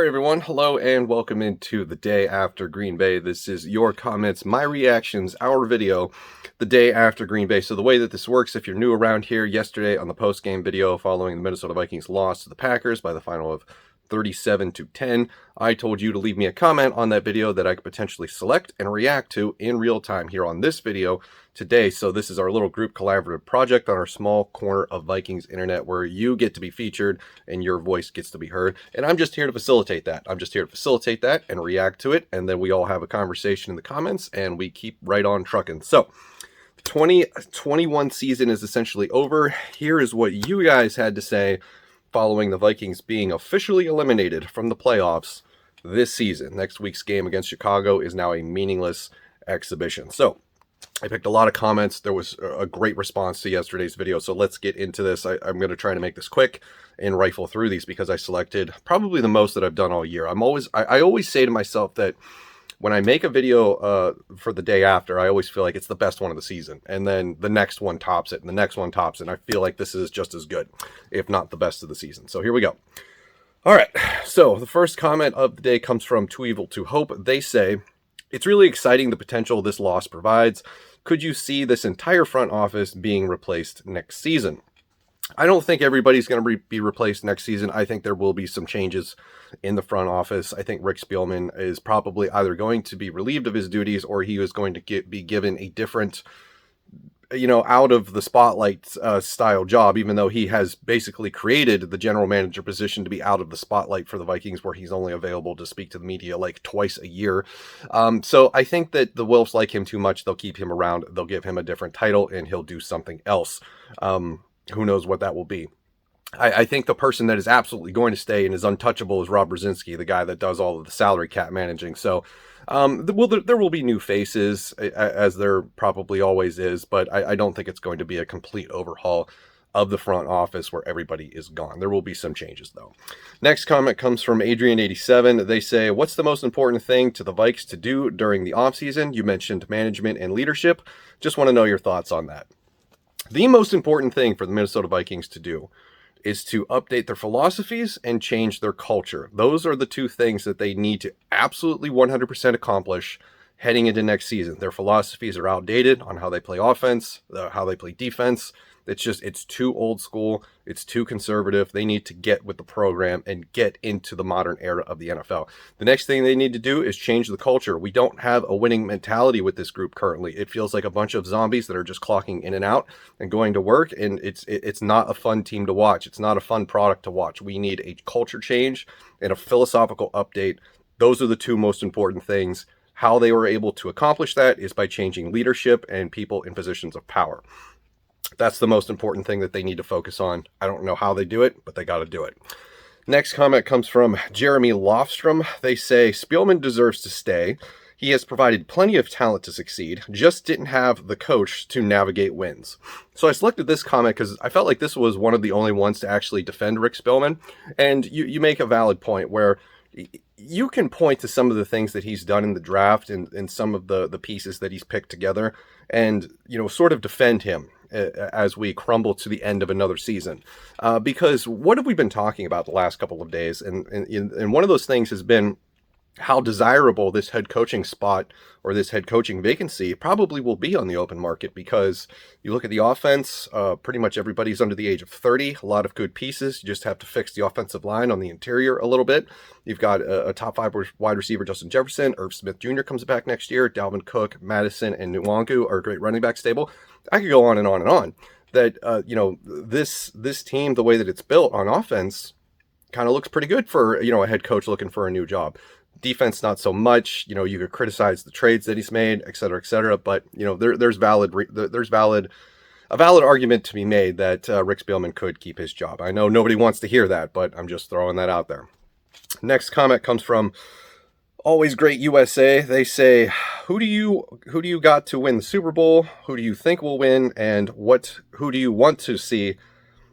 Alright everyone, hello and welcome into the day after Green Bay. This is your comments, my reactions, our video, the day after Green Bay. So the way that this works, if you're new around here, yesterday on the post-game video following the Minnesota Vikings loss to the Packers by the final of 37-10, I told you to leave me a comment on that video that I could potentially select and react to in real time here on this video today. So this is our little group collaborative project on our small corner of Vikings internet where you get to be featured and your voice gets to be heard. And I'm just here to facilitate that. I'm just here to facilitate that and react to it. And then we all have a conversation in the comments and we keep right on trucking. So 2021 season is essentially over. Here is what you guys had to say following the Vikings being officially eliminated from the playoffs this season. Next week's game against Chicago is now a meaningless exhibition. So I picked a lot of comments. There was a great response to yesterday's video. So let's get into this. I'm going to try to make this quick and rifle through these because I selected probably the most that I've done all year. I always say to myself that when I make a video for the day after, I always feel like it's the best one of the season. And then the next one tops it, and the next one tops it. And I feel like this is just as good, if not the best of the season. So here we go. All right. So the first comment of the day comes from Too Evil to Hope. They say, it's really exciting the potential this loss provides. Could you see this entire front office being replaced next season? I don't think everybody's going to be replaced next season. I think there will be some changes in the front office. I think Rick Spielman is probably either going to be relieved of his duties or he is going to be given a different, out of the spotlight style job, even though he has basically created the general manager position to be out of the spotlight for the Vikings, where he's only available to speak to the media like twice a year. So I think that the Wilfs like him too much. They'll keep him around. They'll give him a different title and he'll do something else. Who knows what that will be. I think the person that is absolutely going to stay and is untouchable is Rob Brzezinski, the guy that does all of the salary cap managing. So there will be new faces, as there probably always is, but I don't think it's going to be a complete overhaul of the front office where everybody is gone. There will be some changes, though. Next comment comes from Adrian87. They say, what's the most important thing to the Vikes to do during the offseason? You mentioned management and leadership. Just want to know your thoughts on that. The most important thing for the Minnesota Vikings to do is to update their philosophies and change their culture. Those are the two things that they need to absolutely 100% accomplish heading into next season. Their philosophies are outdated on how they play offense, how they play defense. It's too old school. It's too conservative. They need to get with the program and get into the modern era of the NFL. The next thing they need to do is change the culture. We don't have a winning mentality with this group currently. It feels like a bunch of zombies that are just clocking in and out and going to work, and it's not a fun team to watch. It's not a fun product to watch. We need a culture change and a philosophical update. Those are the two most important things. How they were able to accomplish that is by changing leadership and people in positions of power. That's the most important thing that they need to focus on. I don't know how they do it, but they got to do it. Next comment comes from Jeremy Lofstrom. They say, Spielman deserves to stay. He has provided plenty of talent to succeed, just didn't have the coach to navigate wins. So I selected this comment because I felt like this was one of the only ones to actually defend Rick Spielman. And you make a valid point where you can point to some of the things that he's done in the draft and some of the pieces that he's picked together and, sort of defend him as we crumble to the end of another season. Because what have we been talking about the last couple of days? And one of those things has been how desirable this head coaching spot or this head coaching vacancy probably will be on the open market, because you look at the offense, pretty much everybody's under the age of 30, a lot of good pieces. You just have to fix the offensive line on the interior a little bit. You've got a top 5 wide receiver, Justin Jefferson. Irv Smith Jr. comes back next year. Dalvin Cook, Madison, and Nwangu are a great running back stable. I could go on and on and on. That, this team, the way that it's built on offense, kind of looks pretty good for, a head coach looking for a new job. Defense, not so much. You could criticize the trades that he's made, et cetera, but there's a valid argument to be made that Rick Spielman could keep his job. I know nobody wants to hear that, but I'm just throwing that out there. Next comment comes from Always Great USA. They say, who do you got to win the Super Bowl? Who do you think will win, and who do you want to see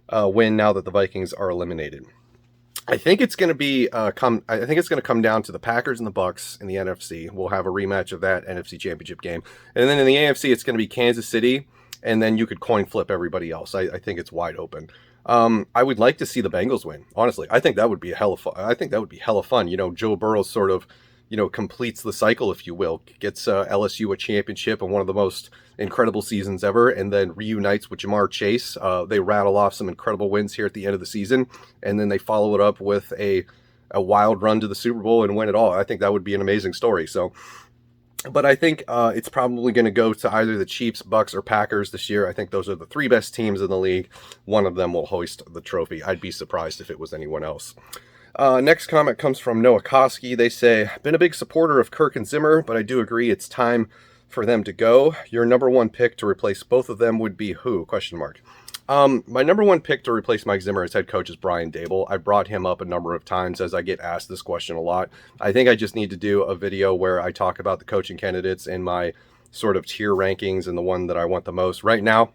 win now that the Vikings are eliminated? I think it's going to be I think it's going to come down to the Packers and the Bucks in the NFC. We'll have a rematch of that NFC Championship game. And then in the AFC, it's going to be Kansas City and then you could coin flip everybody else. I think it's wide open. I would like to see the Bengals win. Honestly, I think that would be hella fun. I think that would be hella fun. You know, Joe Burrow sort of, you know, completes the cycle, if you will, gets LSU a championship and one of the most incredible seasons ever, and then reunites with Jamar Chase. They rattle off some incredible wins here at the end of the season, and then they follow it up with a wild run to the Super Bowl and win it all. I think that would be an amazing story. So, but I think it's probably going to go to either the Chiefs, Bucks, or Packers this year. I think those are the three best teams in the league. One of them will hoist the trophy. I'd be surprised if it was anyone else. Next comment comes from Noah Koski. They say, been a big supporter of Kirk and Zimmer, but I do agree it's time for them to go. Your number one pick to replace both of them would be who? Question mark. My number one pick to replace Mike Zimmer as head coach is Brian Daboll. I brought him up a number of times as I get asked this question a lot. I think I just need to do a video where I talk about the coaching candidates in my sort of tier rankings and the one that I want the most. Right now,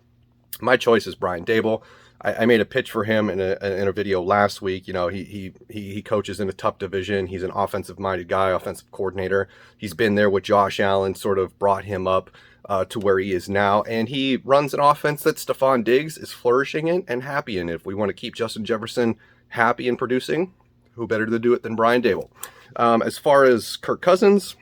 my choice is Brian Daboll. I made a pitch for him in a video last week. You know, he coaches in a tough division. He's an offensive-minded guy, offensive coordinator. He's been there with Josh Allen, sort of brought him up to where he is now. And he runs an offense that Stephon Diggs is flourishing in and happy in. If we want to keep Justin Jefferson happy and producing, who better to do it than Brian Daboll? As far as Kirk Cousins,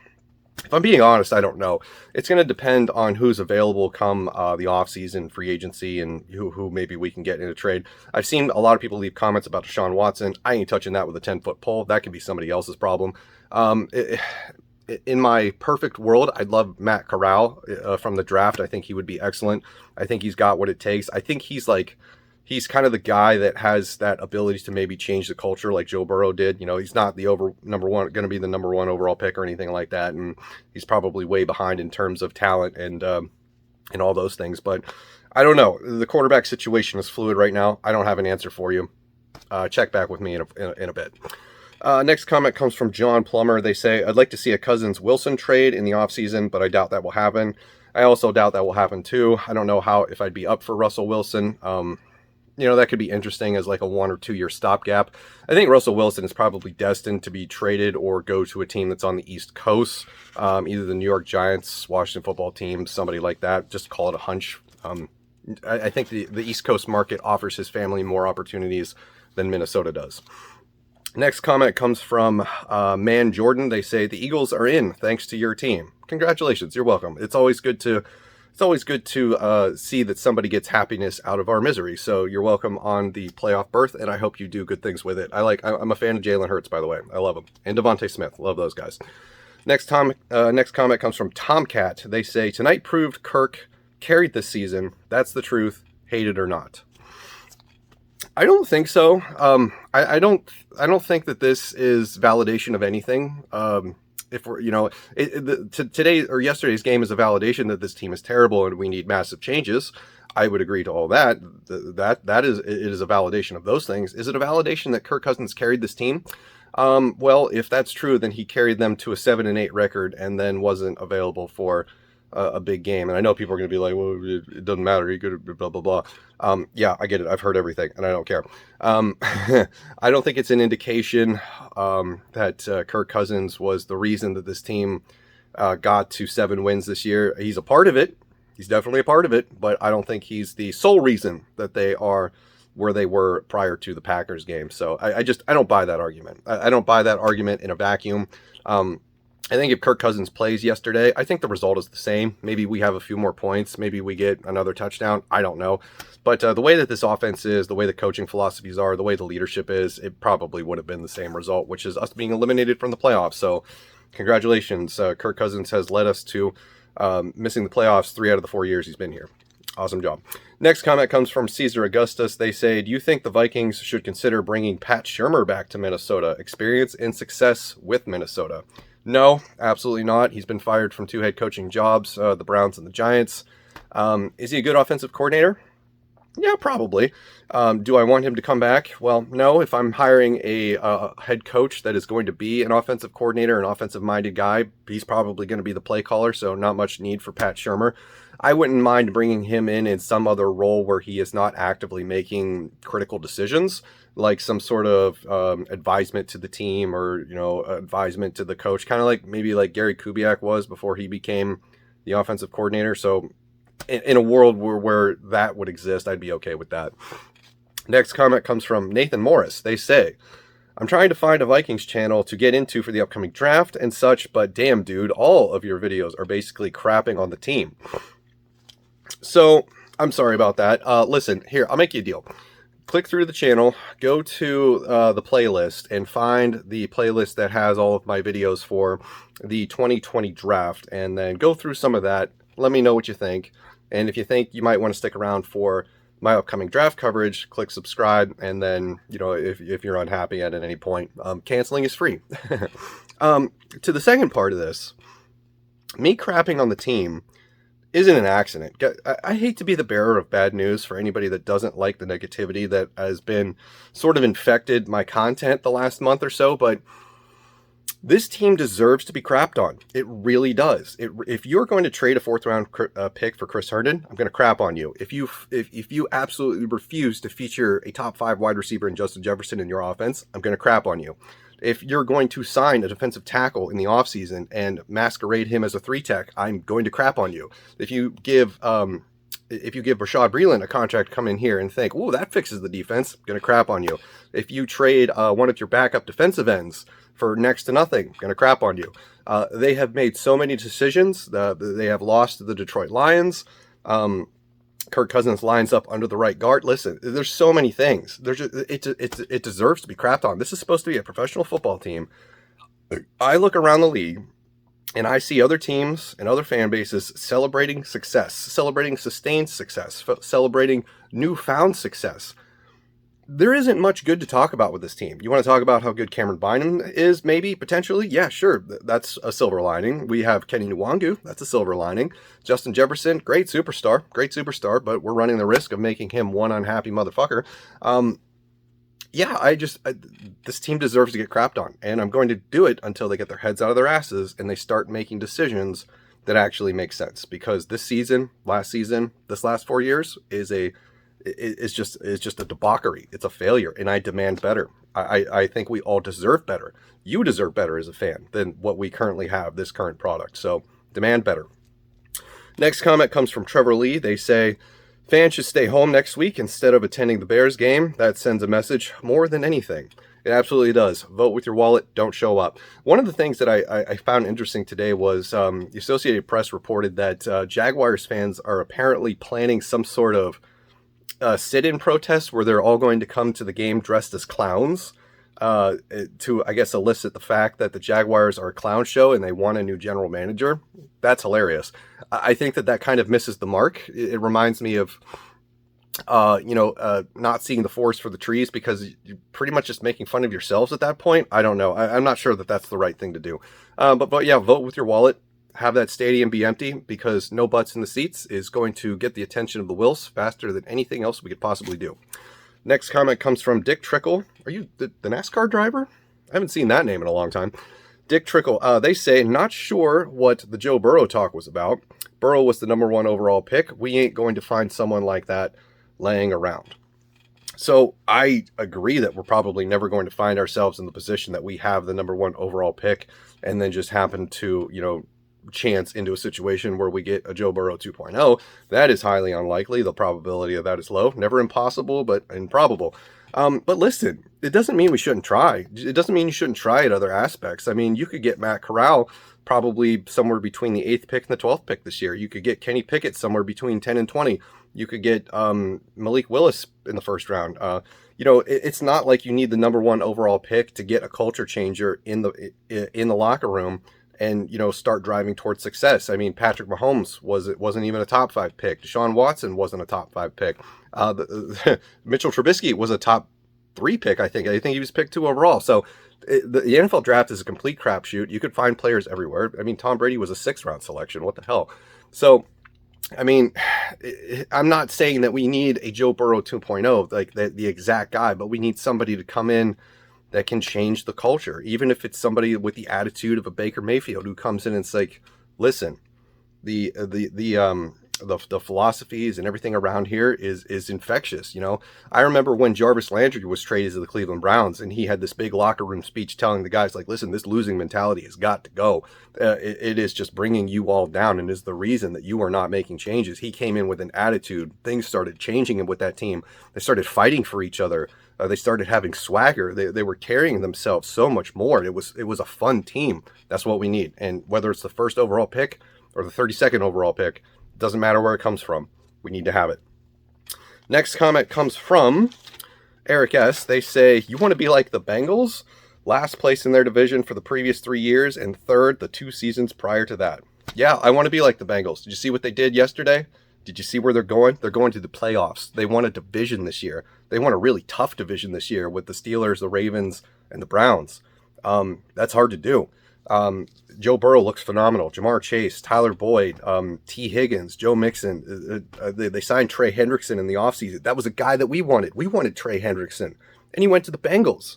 if I'm being honest, I don't know. It's going to depend on who's available come the offseason, free agency, and who maybe we can get in a trade. I've seen a lot of people leave comments about Deshaun Watson. I ain't touching that with a 10-foot pole. That could be somebody else's problem. In my perfect world, I'd love Matt Corral from the draft. I think he would be excellent. I think he's got what it takes. I think he's kind of the guy that has that ability to maybe change the culture like Joe Burrow did. You know, he's not the going to be the number one overall pick or anything like that. And he's probably way behind in terms of talent and all those things. But I don't know. The quarterback situation is fluid right now. I don't have an answer for you. Check back with me in a bit. Next comment comes from John Plummer. They say, I'd like to see a Cousins-Wilson trade in the offseason, but I doubt that will happen. I also doubt that will happen too. I don't know if I'd be up for Russell Wilson. You know, that could be interesting as like a 1 or 2 year stopgap. I think Russell Wilson is probably destined to be traded or go to a team that's on the East Coast, either the New York Giants, Washington football team, somebody like that. Just call it a hunch. I think the East Coast market offers his family more opportunities than Minnesota does. Next comment comes from Man Jordan. They say, the Eagles are in thanks to your team. Congratulations. You're welcome. It's always good to see that somebody gets happiness out of our misery. So you're welcome on the playoff berth, and I hope you do good things with it. I'm a fan of Jalen Hurts, by the way. I love him. And Devontae Smith. Love those guys. Next comment comes from Tomcat. They say, tonight proved Kirk carried this season. That's the truth, hate it or not. I don't think so. I don't think that this is validation of anything. If we're, you know, today or yesterday's game is a validation that this team is terrible and we need massive changes. I would agree to all that. It is a validation of those things. Is it a validation that Kirk Cousins carried this team? Well, if that's true, then he carried them to a 7-8 record and then wasn't available for a big game. And I know people are going to be like, well, it doesn't matter. He could blah, blah, blah. Yeah, I get it. I've heard everything and I don't care. I don't think it's an indication that Kirk Cousins was the reason that this team got to 7 wins this year. He's a part of it. He's definitely a part of it, but I don't think he's the sole reason that they are where they were prior to the Packers game. So I don't buy that argument. I don't buy that argument in a vacuum. I think if Kirk Cousins plays yesterday, I think the result is the same. Maybe we have a few more points. Maybe we get another touchdown. I don't know. But the way that this offense is, the way the coaching philosophies are, the way the leadership is, it probably would have been the same result, which is us being eliminated from the playoffs. So congratulations. Kirk Cousins has led us to missing the playoffs 3 out of the 4 years he's been here. Awesome job. Next comment comes from Caesar Augustus. They say, do you think the Vikings should consider bringing Pat Shurmur back to Minnesota? Experience and success with Minnesota. No, absolutely not. He's been fired from 2 head coaching jobs, the Browns and the Giants. Is he a good offensive coordinator? Yeah, probably. Do I want him to come back? Well, no. If I'm hiring a head coach that is going to be an offensive coordinator, an offensive-minded guy, he's probably going to be the play caller, so not much need for Pat Shurmur. I wouldn't mind bringing him in some other role where he is not actively making critical decisions, like some sort of advisement to the team or, you know, advisement to the coach, kind of like maybe like Gary Kubiak was before he became the offensive coordinator. So in a world where that would exist, I'd be okay with that. Next comment comes from Nathan Morris. They say, I'm trying to find a Vikings channel to get into for the upcoming draft and such, but damn, dude, all of your videos are basically crapping on the team. So, I'm sorry about that. Listen, here, I'll make you a deal. Click through the channel, go to the playlist, and find the playlist that has all of my videos for the 2020 draft, and then go through some of that. Let me know what you think. And if you think you might want to stick around for my upcoming draft coverage, click subscribe, and then, you know, if you're unhappy at any point, canceling is free. To the second part of this, me crapping on the team isn't an accident. I hate to be the bearer of bad news for anybody that doesn't like the negativity that has been sort of infected my content the last month or so, but this team deserves to be crapped on. It really does. If you're going to trade a 4th round pick for Chris Herndon, I'm going to crap on you. If you absolutely refuse to feature a top 5 wide receiver in Justin Jefferson in your offense, I'm going to crap on you. If you're going to sign a defensive tackle in the offseason and masquerade him as a 3-tech, I'm going to crap on you. If you give Rashad Breeland a contract to come in here and think, oh, that fixes the defense, I'm going to crap on you. If you trade one of your backup defensive ends for next to nothing, I'm going to crap on you. They have made so many decisions. They have lost to the Detroit Lions. Kirk Cousins lines up under the right guard. Listen, there's so many things. It deserves to be crapped on. This is supposed to be a professional football team. I look around the league and I see other teams and other fan bases celebrating success, celebrating sustained success, celebrating newfound success. There isn't much good to talk about with this team. You want to talk about how good Cameron Bynum is, maybe, potentially? Yeah, sure. That's a silver lining. We have Kenny Nwangu. That's a silver lining. Justin Jefferson, great superstar, but we're running the risk of making him one unhappy motherfucker. Yeah, this team deserves to get crapped on, and I'm going to do it until they get their heads out of their asses and they start making decisions that actually make sense. Because this season, last season, this last 4 years is just a debauchery. It's a failure, and I demand better. I think we all deserve better. You deserve better as a fan than what we currently have, this current product. So demand better. Next comment comes from Trevor Lee. They say, fans should stay home next week instead of attending the Bears game. That sends a message more than anything. It absolutely does. Vote with your wallet. Don't show up. One of the things that I found interesting today was the Associated Press reported that Jaguars fans are apparently planning some sort of sit-in protest where they're all going to come to the game dressed as clowns to, I guess, elicit the fact that the Jaguars are a clown show and they want a new general manager. That's hilarious. I think that kind of misses the mark. It reminds me of, not seeing the forest for the trees, because you're pretty much just making fun of yourselves at that point. I don't know. I'm not sure that that's the right thing to do. But yeah, vote with your wallet. Have that stadium be empty, because no butts in the seats is going to get the attention of the Wills faster than anything else we could possibly do. Next comment comes from Dick Trickle. Are you the NASCAR driver? I haven't seen that name in a long time. Dick Trickle. They say, not sure what the Joe Burrow talk was about. Burrow was the number 1 overall pick. We ain't going to find someone like that laying around. So I agree that we're probably never going to find ourselves in the position that we have the number 1 overall pick and then just happen to, chance into a situation where we get a Joe Burrow 2.0. That is highly unlikely. The probability of that is low. Never impossible, but improbable. But listen, it doesn't mean we shouldn't try. It doesn't mean you shouldn't try at other aspects. I mean, you could get Matt Corral probably somewhere between the 8th pick and the 12th pick this year. You could get Kenny Pickett somewhere between 10 and 20. You could get Malik Willis in the first round. It's not like you need the number 1 overall pick to get a culture changer in the locker room and, start driving towards success. I mean, Patrick Mahomes wasn't even a top 5 pick. Deshaun Watson wasn't a top 5 pick. Mitchell Trubisky was a top 3 pick, I think. I think he was picked 2 overall. So the NFL draft is a complete crapshoot. You could find players everywhere. I mean, Tom Brady was a 6th round selection. What the hell? So, I mean, I'm not saying that we need a Joe Burrow 2.0, like the exact guy, but we need somebody to come in that can change the culture, even if it's somebody with the attitude of a Baker Mayfield who comes in and it's like, listen, the the philosophies and everything around here is infectious. I remember when Jarvis Landry was traded to the Cleveland Browns, and he had this big locker room speech telling the guys, like, listen, this losing mentality has got to go. It is just bringing you all down, and is the reason that you are not making changes. He came in with an attitude. Things started changing with that team. They started fighting for each other. They started having swagger. They were carrying themselves so much more. It was a fun team. That's what we need. And whether it's the first overall pick or the 32nd overall pick, doesn't matter where it comes from. We need to have it. Next comment comes from Eric S. They say, you want to be like the Bengals? Last place in their division for the previous 3 years and third the 2 seasons prior to that. Yeah, I want to be like the Bengals. Did you see what they did yesterday? Did you see where they're going? They're going to the playoffs. They won a division this year. They won a really tough division this year with the Steelers, the Ravens, and the Browns. That's hard to do. Joe Burrow looks phenomenal. Jamar Chase, Tyler Boyd, T. Higgins, Joe Mixon. They signed Trey Hendrickson in the offseason. That was a guy that we wanted. We wanted Trey Hendrickson, and he went to the Bengals.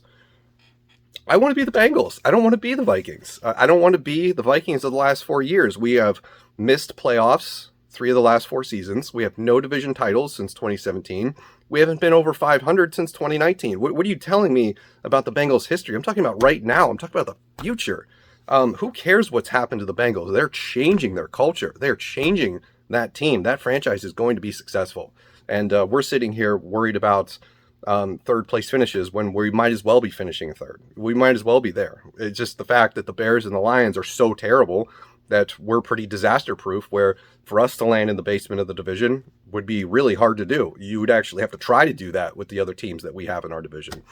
I want to be the Bengals. I don't want to be the Vikings. I don't want to be the Vikings of the last 4 years. We have missed playoffs 3 of the last 4 seasons. We have no division titles since 2017. We haven't been over 500 since 2019. What are you telling me about the Bengals' history? I'm talking about right now. I'm talking about the future. Who cares what's happened to the Bengals? They're changing their culture. They're changing that team. That franchise is going to be successful. And we're sitting here worried about third place finishes when we might as well be finishing third. We might as well be there. It's just the fact that the Bears and the Lions are so terrible that we're pretty disaster proof, where for us to land in the basement of the division would be really hard to do. You would actually have to try to do that with the other teams that we have in our division.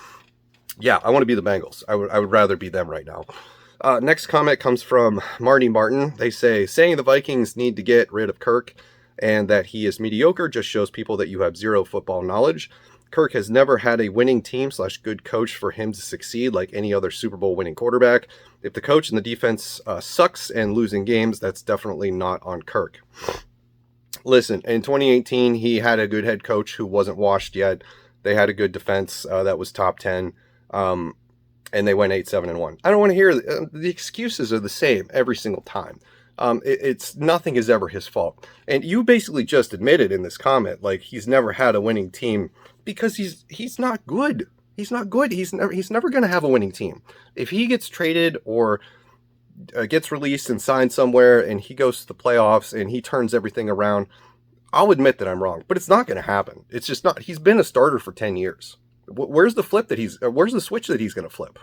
Yeah, I want to be the Bengals. I would rather be them right now. Next comment comes from Marty Martin. They say, saying the Vikings need to get rid of Kirk and that he is mediocre just shows people that you have zero football knowledge. Kirk has never had a winning team / good coach for him to succeed like any other Super Bowl winning quarterback. If the coach and the defense sucks and losing games, that's definitely not on Kirk. Listen, in 2018, he had a good head coach who wasn't washed yet. They had a good defense that was top 10, and they went 8-7-1. I don't want to hear the excuses are the same every single time. It's nothing is ever his fault. And you basically just admitted in this comment, like, he's never had a winning team because he's not good. He's not good. He's never going to have a winning team. If he gets traded or gets released and signed somewhere and he goes to the playoffs and he turns everything around, I'll admit that I'm wrong, but it's not going to happen. It's just not. He's been a starter for 10 years. Where's the where's the switch that he's going to flip?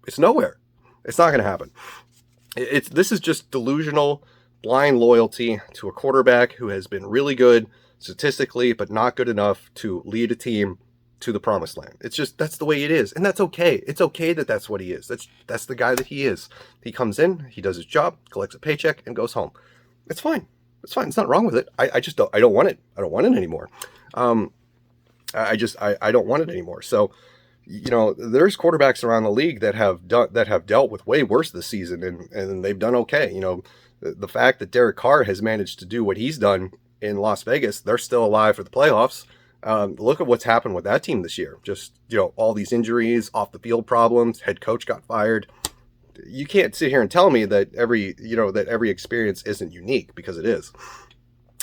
It's nowhere. It's not going to happen. This is just delusional, blind loyalty to a quarterback who has been really good statistically, but not good enough to lead a team to the promised land. It's just, that's the way it is. And that's okay. It's okay that that's what he is. That's the guy that he is. He comes in, he does his job, collects a paycheck, and goes home. It's fine. It's fine. It's not wrong with it. I just don't want it. I don't want it anymore. I don't want it anymore. So, there's quarterbacks around the league that have dealt with way worse this season, and they've done okay. The fact that Derek Carr has managed to do what he's done in Las Vegas, they're still alive for the playoffs. Look at what's happened with that team this year. Just, all these injuries, off the field problems, head coach got fired. You can't sit here and tell me that every experience isn't unique, because it is.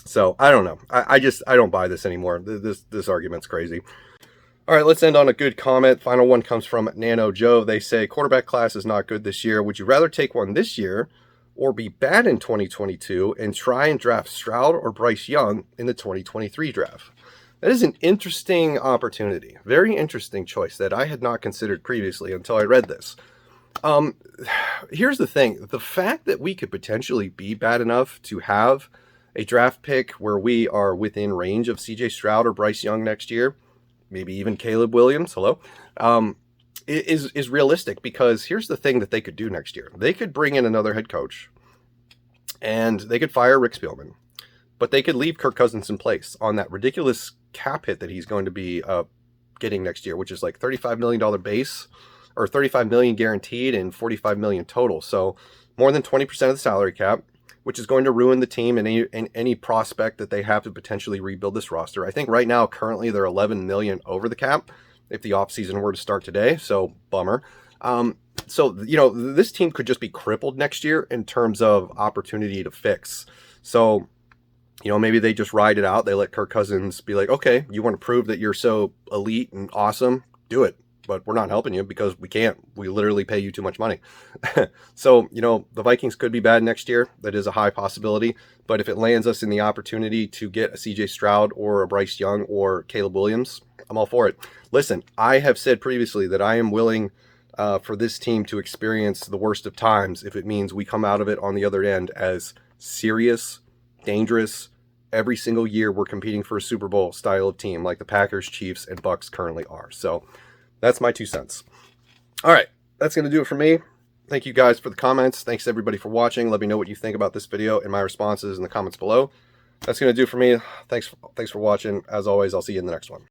So I don't know. I don't buy this anymore. This argument's crazy. All right, let's end on a good comment. Final one comes from Nano Joe. They say, quarterback class is not good this year. Would you rather take one this year or be bad in 2022 and try and draft Stroud or Bryce Young in the 2023 draft? That is an interesting opportunity. Very interesting choice that I had not considered previously until I read this. Here's the thing. The fact that we could potentially be bad enough to have a draft pick where we are within range of CJ Stroud or Bryce Young next year, maybe even Caleb Williams, is realistic, because here's the thing that they could do next year. They could bring in another head coach and they could fire Rick Spielman, but they could leave Kirk Cousins in place on that ridiculous cap hit that he's going to be getting next year, which is like $35 million base, or $35 million guaranteed and $45 million total. So more than 20% of the salary cap, which is going to ruin the team and any prospect that they have to potentially rebuild this roster. I think right now, currently, they're $11 million over the cap if the offseason were to start today. So, bummer. This team could just be crippled next year in terms of opportunity to fix. So, You know, maybe they just ride it out. They let Kirk Cousins be like, okay, you want to prove that you're so elite and awesome? Do it. But we're not helping you because we can't. We literally pay you too much money. So, you know, the Vikings could be bad next year. That is a high possibility. But if it lands us in the opportunity to get a CJ Stroud or a Bryce Young or Caleb Williams, I'm all for it. Listen, I have said previously that I am willing for this team to experience the worst of times if it means we come out of it on the other end as serious, dangerous. Every single year we're competing for a Super Bowl style of team like the Packers, Chiefs, and Bucks currently are. So that's my 2 cents. All right, that's going to do it for me. Thank you guys for the comments. Thanks everybody for watching. Let me know what you think about this video and my responses in the comments below. That's going to do it for me. Thanks for watching. As always, I'll see you in the next one.